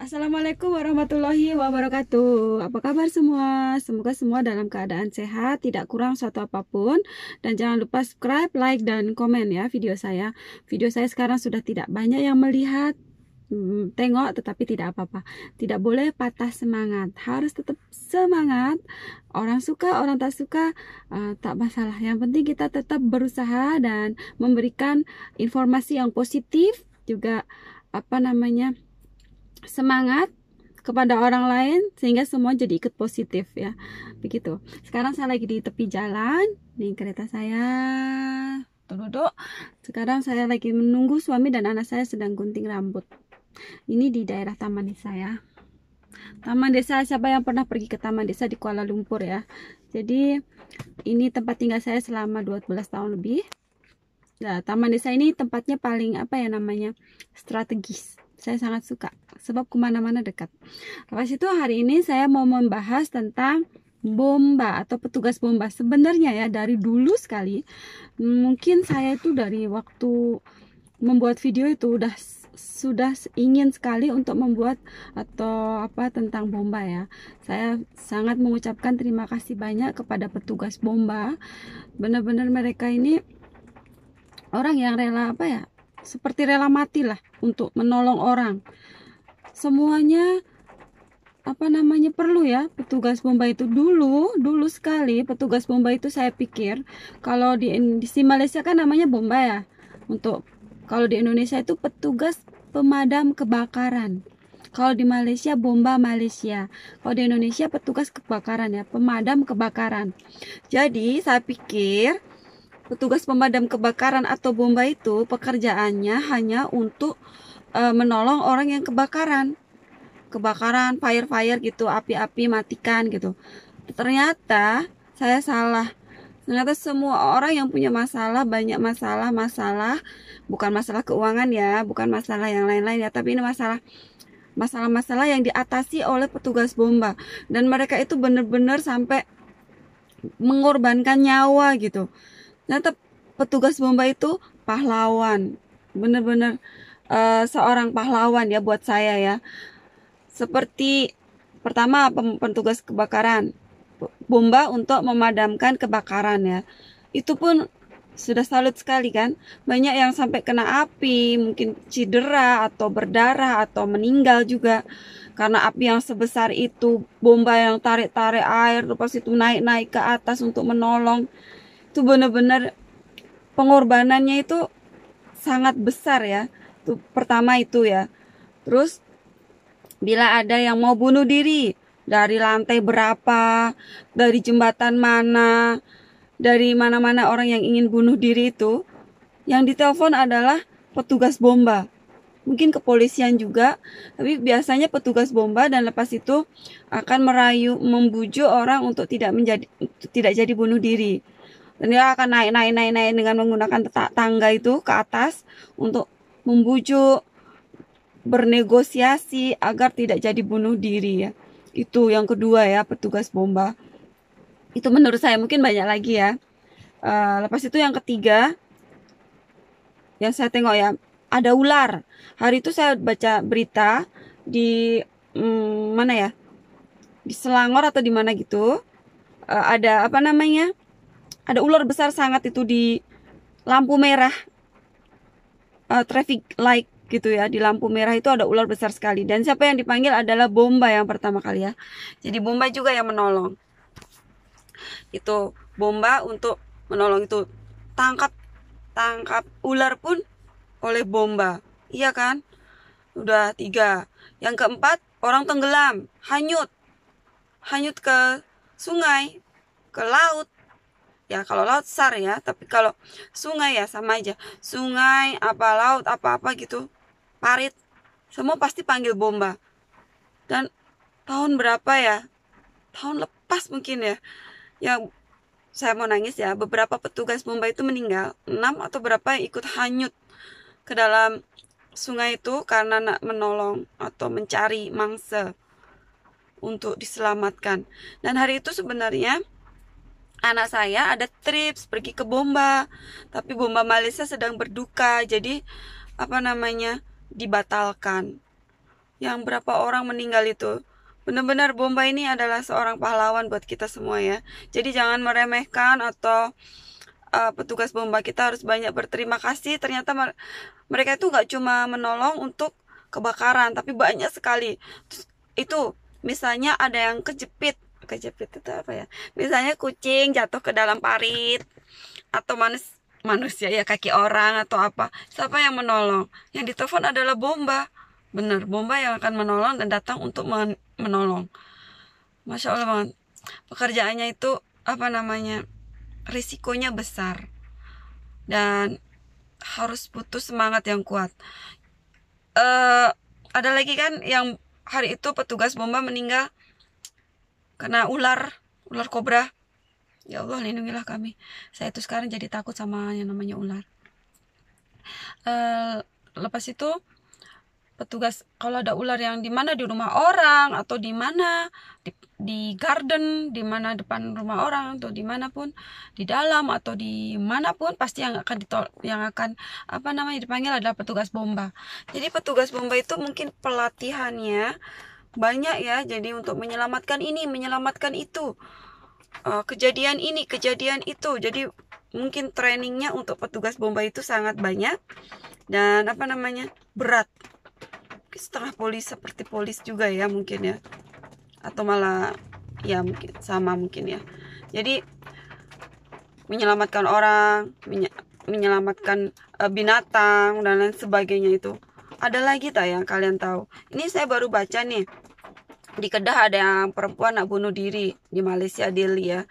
Assalamualaikum warahmatullahi wabarakatuh. Apa kabar semua? Semoga semua dalam keadaan sehat, tidak kurang suatu apapun. Dan jangan lupa subscribe, like, dan komen ya video saya. Video saya sekarang sudah tidak banyak yang melihat. Tengok, tetapi tidak apa-apa. Tidak boleh patah semangat. Harus tetap semangat. Orang suka, orang tak suka, tak masalah. Yang penting kita tetap berusaha dan memberikan informasi yang positif. Juga semangat kepada orang lain sehingga semua jadi ikut positif ya. Begitu. Sekarang saya lagi di tepi jalan. Nih kereta saya duduk. Sekarang saya lagi menunggu suami dan anak saya sedang gunting rambut. Ini di daerah Taman Desa ya. Taman Desa, siapa yang pernah pergi ke Taman Desa di Kuala Lumpur ya. Jadi ini tempat tinggal saya selama 12 tahun lebih. Nah, Taman Desa ini tempatnya paling strategis. Saya sangat suka sebab kemana-mana dekat. Lepas itu hari ini saya mau membahas tentang bomba atau petugas bomba. Sebenarnya ya dari dulu sekali, mungkin saya itu dari waktu membuat video itu sudah ingin sekali untuk membuat tentang bomba ya. Saya sangat mengucapkan terima kasih banyak kepada petugas bomba. Benar-benar mereka ini orang yang rela seperti rela mati lah untuk menolong orang. Semuanya perlu ya petugas bomba itu. Dulu sekali petugas bomba itu saya pikir kalau di Malaysia kan namanya bomba ya. Kalau di Indonesia itu petugas pemadam kebakaran. Kalau di Malaysia bomba Malaysia. Kalau di Indonesia petugas kebakaran ya, pemadam kebakaran. Jadi saya pikir petugas pemadam kebakaran atau bomba itu pekerjaannya hanya untuk menolong orang yang kebakaran, fire gitu, api-api matikan gitu. Ternyata saya salah. Ternyata semua orang yang punya masalah, banyak masalah, bukan masalah keuangan ya, bukan masalah yang lain-lain ya, tapi ini masalah yang diatasi oleh petugas bomba. Dan mereka itu benar-benar sampai mengorbankan nyawa gitu. Ternyata petugas bomba itu pahlawan, bener-bener seorang pahlawan ya buat saya ya. Seperti pertama petugas kebakaran, bomba untuk memadamkan kebakaran ya. Itu pun sudah salut sekali kan. Banyak yang sampai kena api, mungkin cedera atau berdarah atau meninggal juga karena api yang sebesar itu. Bomba yang tarik-tarik air, terus itu naik-naik ke atas untuk menolong. Itu benar-benar pengorbanannya itu sangat besar ya. Itu pertama itu ya. Terus bila ada yang mau bunuh diri dari lantai berapa, dari jembatan mana, dari mana-mana orang yang ingin bunuh diri itu, yang ditelepon adalah petugas bomba. Mungkin kepolisian juga, tapi biasanya petugas bomba, dan lepas itu akan membujuk orang untuk tidak jadi bunuh diri. Dan dia akan naik dengan menggunakan tangga itu ke atas untuk membujuk, bernegosiasi agar tidak jadi bunuh diri ya. Itu yang kedua ya, petugas bomba. Itu menurut saya, mungkin banyak lagi ya. Lepas itu yang ketiga, yang saya tengok ya, ada ular. Hari itu saya baca berita di mana ya, di Selangor atau di mana gitu, ada ada ular besar sangat itu di lampu merah, traffic light gitu ya. Di lampu merah itu ada ular besar sekali. Dan siapa yang dipanggil adalah bomba yang pertama kali ya. Jadi bomba juga yang menolong. Itu bomba untuk menolong itu. Tangkap ular pun oleh bomba. Iya kan? Udah 3. Yang keempat, orang tenggelam, hanyut ke sungai, ke laut. Ya kalau laut besar ya, tapi kalau sungai ya sama aja. Sungai, laut, apa-apa gitu, parit, semua pasti panggil bomba. Dan tahun berapa ya? Tahun lepas mungkin ya. Yang saya mau nangis ya, beberapa petugas bomba itu meninggal. 6 atau berapa yang ikut hanyut ke dalam sungai itu karena nak menolong atau mencari mangsa untuk diselamatkan. Dan hari itu sebenarnya anak saya ada trips pergi ke bomba, tapi bomba Malaysia sedang berduka, jadi dibatalkan. yang berapa orang meninggal itu. Benar-benar Bomba ini adalah seorang pahlawan buat kita semua ya. Jadi jangan meremehkan atau petugas Bomba. Kita harus banyak berterima kasih. Ternyata mereka itu nggak cuma menolong untuk kebakaran, tapi banyak sekali. Terus, itu misalnya ada yang kejepit itu apa ya? Misalnya kucing jatuh ke dalam parit, atau manusia ya, kaki orang atau apa. Siapa yang menolong? Yang ditelepon adalah Bomba. Benar, Bomba yang akan menolong dan datang untuk menolong. Masya Allah banget. Pekerjaannya itu risikonya besar dan harus butuh semangat yang kuat. Ada lagi kan yang hari itu petugas Bomba meninggal kena ular kobra. Ya Allah, lindungilah kami. Saya itu sekarang jadi takut sama yang namanya ular. Lepas itu petugas, kalau ada ular yang di mana, di rumah orang atau di mana, di garden, di mana depan rumah orang atau dimanapun, di dalam atau dimanapun, pasti yang akan dipanggil adalah petugas Bomba. Jadi petugas Bomba itu mungkin pelatihannya banyak ya. Jadi untuk menyelamatkan ini, menyelamatkan itu, kejadian ini, kejadian itu. Jadi mungkin trainingnya untuk petugas Bomba itu sangat banyak dan berat. Setengah polis, seperti polis juga ya mungkin ya, atau malah ya mungkin sama mungkin ya. Jadi menyelamatkan orang, menyelamatkan binatang dan lain sebagainya itu. Ada lagi tak yang kalian tahu? Ini saya baru baca nih, di Kedah ada yang perempuan nak bunuh diri di Malaysia, Delhi ya.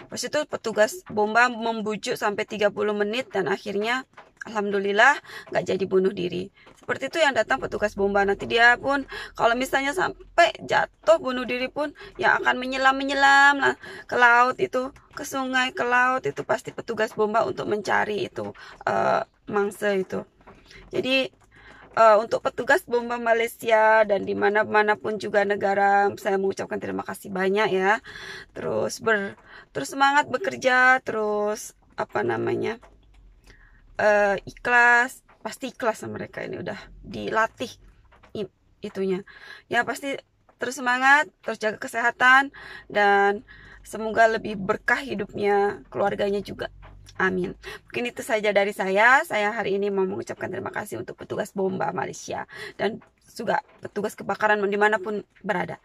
Pas itu petugas Bomba membujuk sampai 30 menit dan akhirnya alhamdulillah nggak jadi bunuh diri. Seperti itu yang datang petugas Bomba. Nanti dia pun kalau misalnya sampai jatuh bunuh diri pun yang akan menyelam lah ke laut itu, ke sungai, ke laut itu pasti petugas Bomba untuk mencari itu mangsa itu. Jadi untuk petugas Bomba Malaysia dan dimanapun juga negara, saya mengucapkan terima kasih banyak ya. Terus semangat bekerja, terus ikhlas, pasti ikhlas sama mereka. Ini udah dilatih itunya ya. Pasti terus semangat, terus jaga kesehatan, dan semoga lebih berkah hidupnya, keluarganya juga. Amin. Mungkin itu saja dari saya. Saya hari ini mau mengucapkan terima kasih untuk petugas Bomba Malaysia dan juga petugas kebakaran dimanapun berada.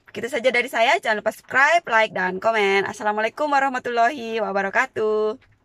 Begitu saja dari saya. Jangan lupa subscribe, like, dan komen. Assalamualaikum warahmatullahi wabarakatuh.